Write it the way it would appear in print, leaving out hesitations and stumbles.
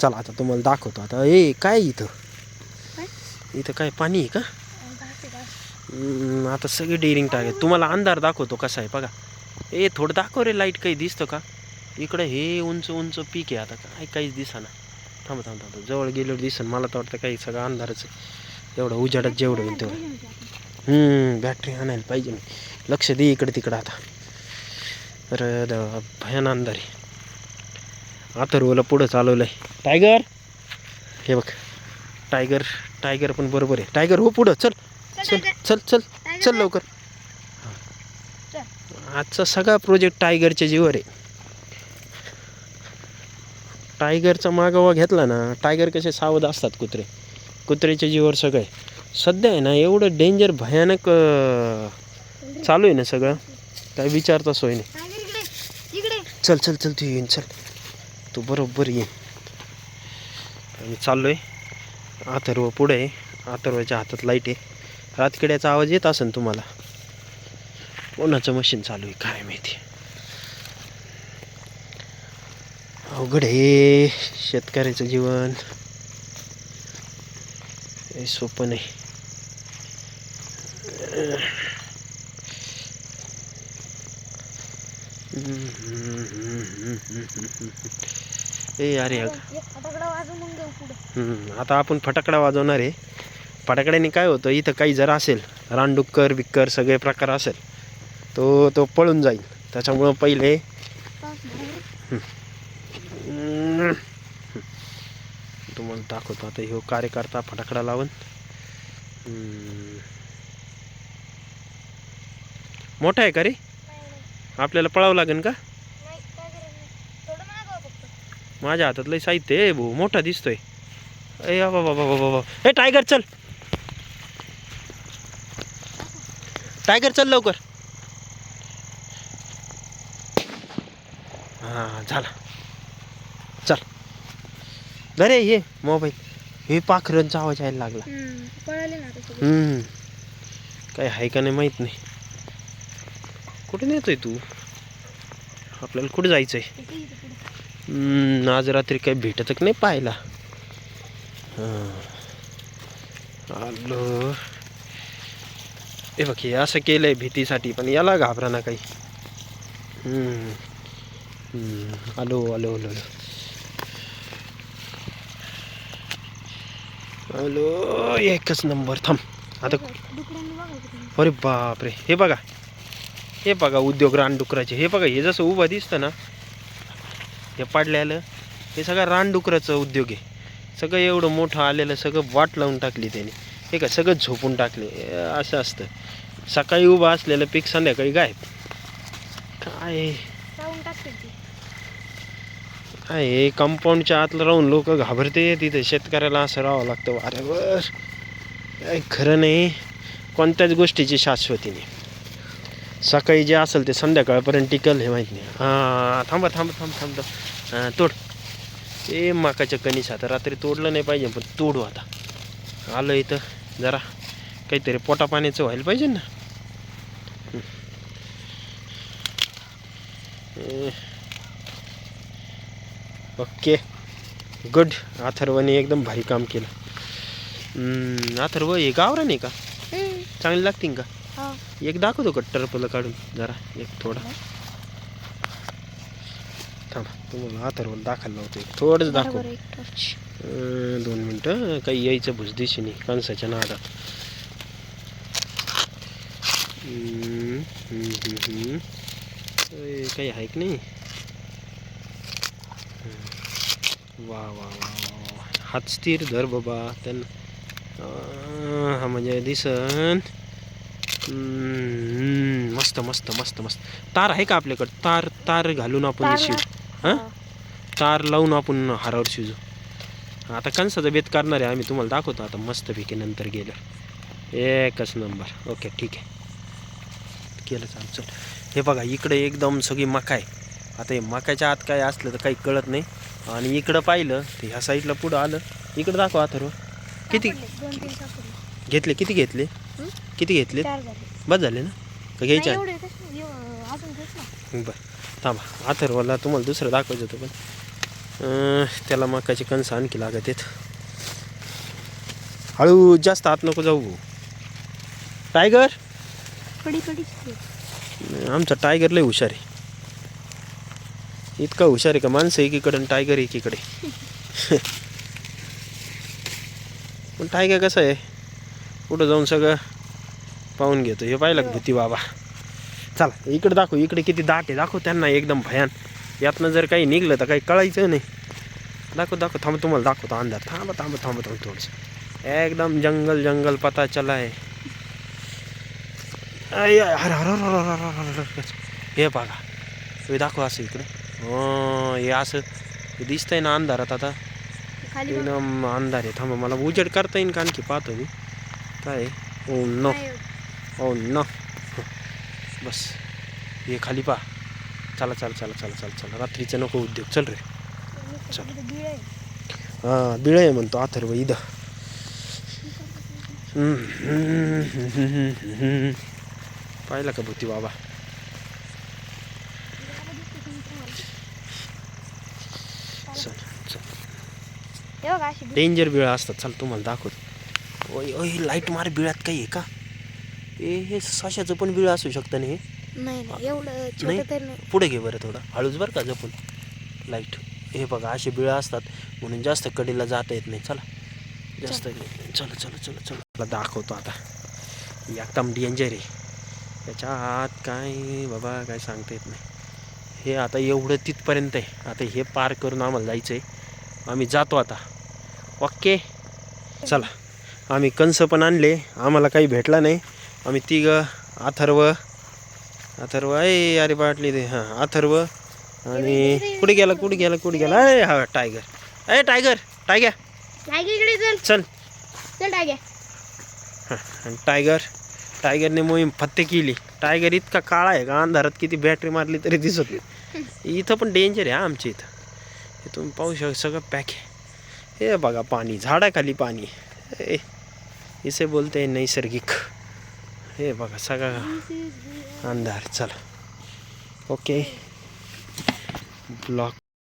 चला आता तुम्हाला दाखवतो. आता ए काय इथं इथं काय पाणी आहे का? आता सगळे डेअरिंग टाकेल. तुम्हाला अंधार दाखवतो कसा आहे बघा. ए थोडं दाखव रे लाईट. काही दिसतं का इकडं? हे उंच उंच पीक आहे. आता काय काहीच दिसेना. थांब थांब थांब जवळ गेल्यावर दिसन. मला तर वाटतं काही सगळं अंधारच आहे. एवढं उजाडात जेवढं होईल तेवढं. बॅटरी आणायला पाहिजे. मी लक्ष दे इकडे तिकडं. आता तर भयान अंधार आहे. अथर्वला पुढं चालवलं आहे. टायगर हे बघ. टायगर पण बरोबर आहे. टायगर हो पुढं चल चल चल चल चल लवकर. आजचा सगळा प्रोजेक्ट टायगरच्या जीवर आहे. टायगरचा मागोवा घेतला ना. टायगर कसे सावध असतात कुत्र्याच्या जीवर सगळे. सध्या आहे ना एवढं डेंजर भयानक चालू आहे ना सगळं. काय विचारता सोय नाही. चल चल चल तू येईन. चल तू बरोबर येईन. आम्ही चाललो आहे. अथर्व पुढे आहे. अथर्वच्या हातात लाईट आहे. रातकिड्याचा आवाज येत असेल तुम्हाला. कोणाचं मशीन चालू आहे काय माहिती. अवघड आहे शेतकऱ्याचं जीवन. काही सोपं नाही. ए अरे आता आपण फटाकडा वाजवणार आहे. फटाकड्याने काय होतं इथं काही जर असेल रानडुक्कर बिक्कर सगळे प्रकार असेल तो पळून जाईल. त्याच्यामुळं पहिले तुम्हाला दाखवतो. आता ह्यो कार्यकर्ता फटाकडा लावून मोठा आहे का रे? आपल्याला पळावं लागेल का? माझ्या हातात लय साहित्य आहे भाऊ. मोठा दिसतोय. ए बाबा बाबा बाबा. ए टायगर चल. टायगर चल लवकर. हां झाला. चल अरे ये मोबाईल. हे पाखरांचा आवाज यायला लागला. काय आहे का नाही माहीत नाही. कुठे नेतोय तू? आपल्याला कुठे जायचंय? आज रात्री काही भेटत नाही पाहायला. आलो. हे बघ हे असं केलंय भीतीसाठी. पण याला घाबरा ना काही. आलो आलो आलो आलो. एकच नंबर. थांब आता. अरे बापरे. हे बघा उद्योग रानडुकराचे. हे बघा हे जसं उभं दिसतं ना हे पाडल्यालं हे सगळं रानडुकराचं उद्योग आहे. सगळं एवढं मोठं आलेलं सगळं वाट लावून टाकली त्याने. हे का सगळं झोपून टाकले. असं असतं. सकाळी उभं असलेलं पीक संध्याकाळी गायब. काय हे कंपाऊंडच्या आतलं राहून लोक घाबरते. तिथे शेतकऱ्याला असं राहावं लागतं वाऱ्यावर. काय खरं नाही. कोणत्याच गोष्टीची शाश्वती नाही. सकाळी जे असेल ते संध्याकाळपर्यंत टिकल हे माहीत नाही. थांबा थांबा थांब थांब थांब. तोड. ते मकाच्या कणीस आता रात्री तोडलं नाही पाहिजे पण तोडू आता. आलं इथं जरा काहीतरी पोटा पाण्याचं व्हायला पाहिजे ना. Okay good. अथर्वने एकदम भारी काम केलं. अथर्व हे गावरान आहे का? चांगली लागतील का? एक दाखवतो का टरपलं काढून जरा एक थोडा. थांबा तुम्हाला अथर्वला दाखवायला लावतो. एक थोडंच दाखव. 2 मिनटं. काही यायचं भुसदिशी नाही कणसाच्या नादात. काही आहे की नाही. वा वा वा वा. हात स्थिर धर बाबा. हा म्हणजे दिसन. मस्त मस्त मस्त मस्त. तार आहे का आपल्याकडं? तार घालून आपण शिव. तार लावून आपण हारावर शिजू. आता कणसाचा बेत करणार आहे आम्ही. तुम्हाला दाखवतो आता मस्तपैकी नंतर गेलं. एकच नंबर. ओके ठीक आहे केलं. चल हे बघा इकडे एकदम सगळी मका आहे. आता हे मकाच्या आत काय असलं तर काही कळत नाही. आणि इकडं पाहिलं तर ह्या साईडला पुढं आलं. इकडं दाखवा अथर्व. किती घेतले? किती घेतले? बस झाले ना का घ्यायचे? बरं थांबा अथर्वला तुम्हाला दुसरं दाखवायचं होतं पण त्याला मकाचे कणस आणखी लागत आहेत. हळू, जास्त आत नको जाऊ. टायगर, आमचा टायगर लय हुशार आहे. इतका हुशार आहे का माणसं एकीकडे आणि टायगर एकीकडे. पण टायगर कसं आहे, कुठं जाऊन सगळं पाहून घेतो. हे पाहिलं का भूती बाबा. चला इकडे दाखव, इकडे किती दाट आहे दाखव त्यांना, एकदम भयान. यातनं जर काही निघलं तर काही कळायचं नाही. दाखव दाखव, थांब तुम्हाला दाखवतो अंधार. थांबा थांबा थांबा थांब थोडंसं. एकदम जंगल जंगल पता चला आहे. अरे हे बघा, हे दाखव असं इकडे. हे असं दिसतंय ना अंधारात. आता एकदम अंधार आहे. थांबा मला उजेड करता येईल का आणखी, पाहतो मी काय. ओ नो, ओ नो, बस हे खाली पा. चला चला चला चला चला चला, रात्रीचं नको उद्योग. चल रे चल. हां बिळ आहे म्हणतो अथर्व इथं. पाहिला का भूती बाबा. चल चल, डेंजर बिळ असतात. चल तुम्हाला दाखवतो. ओय ओय, लाईट मार, बिळात काही आहे का. हे सशाचं पण बिळ असू शकतं ना. हे नाही एवढं नाही, पुढे घे बरं थोडं हळूच बरं का, जपून. लाईट हे बघा असे बिळं असतात म्हणून जास्त कडेला जाता येत नाही. चला जास्त चला चला चला चला, मला दाखवतो आता. एकदम डेंजर आहे. त्याच्या आत काय बाबा काय सांगता येत नाही. हे आता एवढं तिथपर्यंत आहे. आता हे पार करून आम्हाला जायचं आहे. आम्ही जातो आता. ओके चला. आम्ही कंस पण आणले, आम्हाला काही भेटला नाही. आम्ही तिघं, अथर्व आहे, अरे बाटली दे. हां अथर्व. आणि कुठे गेला कुठे गेला कुठे गेला. अय हा टायगर, अय टायगर टायगर चल चल टायगर. हां, आणि टायगरने मोहीम फत्ते केली. टायगर इतका काळा आहे का, अंधारात किती बॅटरी मारली तरी दिसत नाही. इथं पण डेंजर आहे आमच्या इथं. हे तुम्ही पाहू शकता, सगळं पॅक आहे. हे बघा पाणी, झाडाखाली पाणी. इसे बोलते हैं नैसर्गिक. हे बघा सगळं अंधार. चला ओके ब्लॉक.